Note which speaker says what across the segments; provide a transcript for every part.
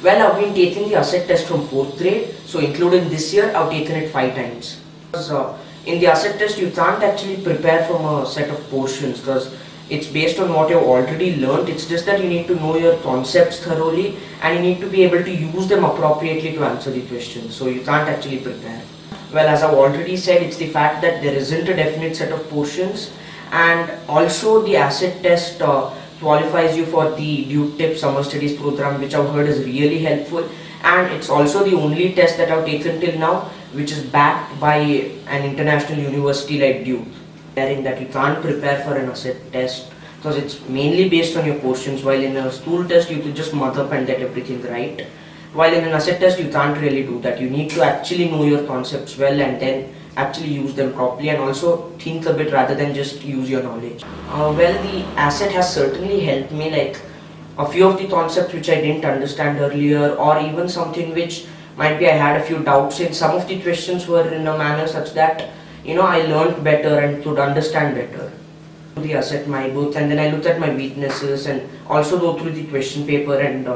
Speaker 1: Well, I've been taking the asset test from 4th grade, so including this year, I've taken it 5 times. Because, in the asset test, you can't actually prepare from a set of portions because it's based on what you've already learned. It's just that you need to know your concepts thoroughly and you need to be able to use them appropriately to answer the question. So you can't actually prepare. Well, as I've already said, it's the fact that there isn't a definite set of portions, and also the asset test qualifies you for the Duke Tip Summer Studies program, which I've heard is really helpful, and it's also the only test that I've taken till now which is backed by an international university like Duke. Hearing that you can't prepare for an asset test because it's mainly based on your portions, while in a school test you could just mug up and get everything right. While in an asset test, you can't really do that. You need to actually know your concepts well and then actually use them properly and also think a bit rather than just use your knowledge. Well, the asset has certainly helped me, like a few of the concepts which I didn't understand earlier, or even something which might be I had a few doubts in. Some of the questions were in a manner such that I learned better and could understand better. The asset my books, and then I looked at my weaknesses and also go through the question paper and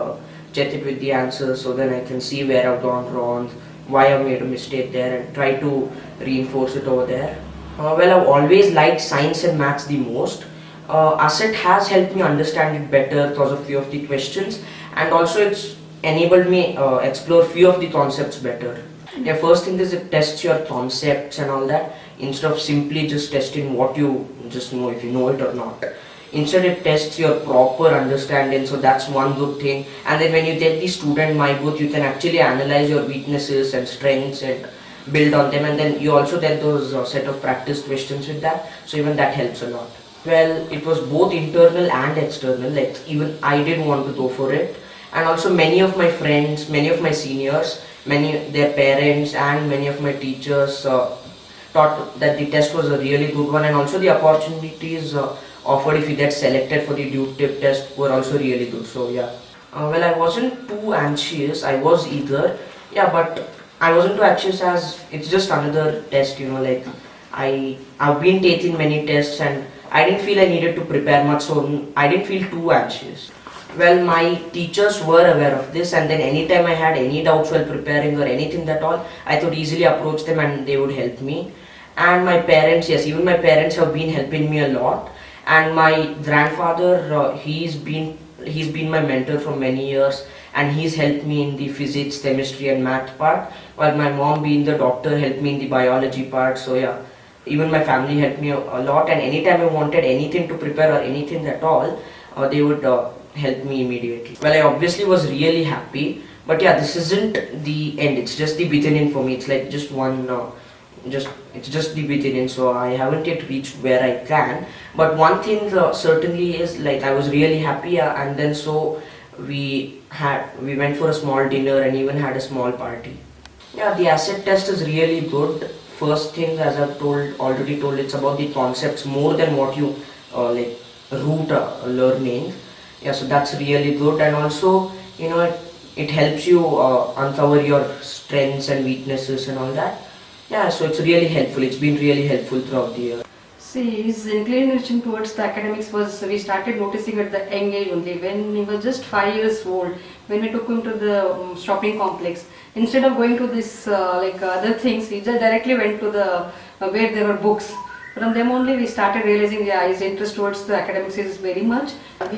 Speaker 1: check it with the answers, so then I can see where I've gone wrong, why I've made a mistake there, and try to reinforce it over there. Well, I've always liked science and maths the most. Asset has helped me understand it better because of few of the questions, and also it's enabled me explore few of the concepts better. Yeah, first thing is it tests your concepts and all that instead of simply just testing what you just know, if you know it or not. Instead, it tests your proper understanding, so that's one good thing. And then when you get the student my book, you can actually analyze your weaknesses and strengths and build on them. And then you also get those set of practice questions with that, so even that helps a lot. Well, it was both internal and external. Like even I did want to go for it, and also many of my friends, many of my seniors, many their parents, and many of my teachers thought that the test was a really good one, and also the opportunities offered if you get selected for the Duke Tip test were also really good. So yeah. Well, I wasn't too anxious. I was eager. Yeah, but I wasn't too anxious as it's just another test. Like I've been taking many tests and I didn't feel I needed to prepare much, so I didn't feel too anxious. Well, my teachers were aware of this, and then anytime I had any doubts while preparing or anything at all, I could easily approach them and they would help me. And my parents, yes, even my parents have been helping me a lot. And my grandfather, he's been my mentor for many years, and he's helped me in the physics, chemistry and math part, while my mom being the doctor helped me in the biology part. So yeah, even my family helped me a lot, and anytime I wanted anything to prepare or anything at all, they would help me immediately. Well, I obviously was really happy, but yeah, this isn't the end, it's just the beginning for me. It's like just one it's just the beginning, so I haven't yet reached where I can. But one thing certainly is, like, I was really happy, and then so we went for a small dinner and even had a small party. Yeah, the asset test is really good. First thing, as I've already told, it's about the concepts more than what you like root learning. Yeah, so that's really good, and also it helps you uncover your strengths and weaknesses and all that. Yeah, so it's really helpful. It's been really helpful throughout the year.
Speaker 2: See, his inclination towards the academics we started noticing at the young age only. When he was just 5 years old, when we took him to the shopping complex, instead of going to this other things, he just directly went to the where there were books. From them only we started realizing, yeah, his interest towards the academics is very much.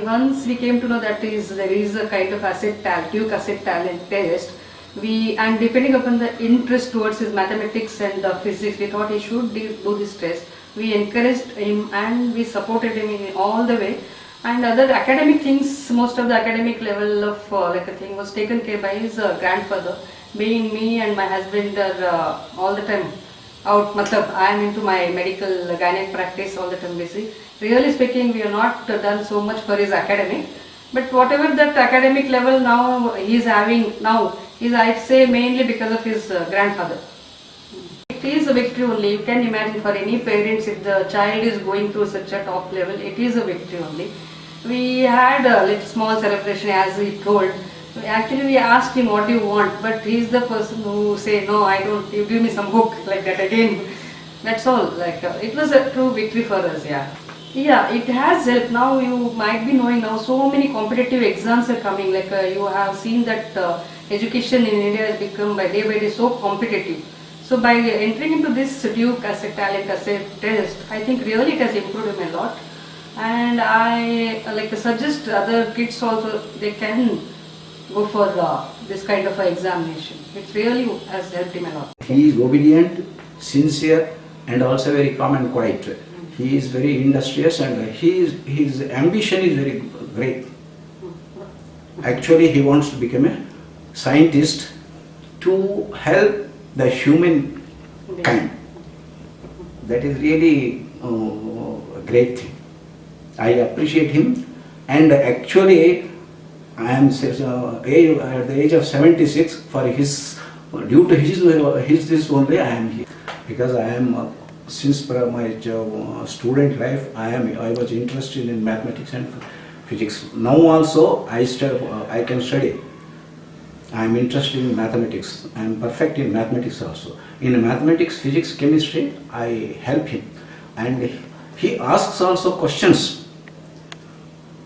Speaker 2: Once we came to know that there is a kind of Duke asset talent test. And depending upon the interest towards his mathematics and physics, we thought he should do this test. We encouraged him and we supported him in all the way. And other academic things, most of the academic level of a thing was taken care by his grandfather. Being me and my husband are all the time out. I am into my medical gynec practice all the time busy. Really speaking, we have not done so much for his academic. But whatever that academic level now he is having now, is, I'd say, mainly because of his grandfather. It is a victory only. You can imagine for any parents, if the child is going through such a top level, it is a victory only. We had a little small celebration, as he told. Actually, we asked him, what do you want? But he is the person who say, no, I don't, you give me some book, like that again. That's all. It was a true victory for us, yeah. Yeah, it has helped. Now you might be knowing now so many competitive exams are coming. Like you have seen that education in India has become by day so competitive. So by entering into this Duke as a talent as a test, I think really it has improved him a lot. And I like suggest other kids also they can go for this kind of a examination. It really has helped him a lot.
Speaker 3: He is obedient, sincere, and also very calm and quiet. He is very industrious, and his ambition is very great. Actually, he wants to become a scientist to help the humankind. That is really a great thing. I appreciate him, and actually, I am at the age of 76. For his due to his this only I am here, because I am since my student life I was interested in mathematics and physics. Now also I can study. I am interested in mathematics. I am perfect in mathematics also. In mathematics, physics, chemistry, I help him, and he asks also questions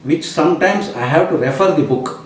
Speaker 3: which sometimes I have to refer the book.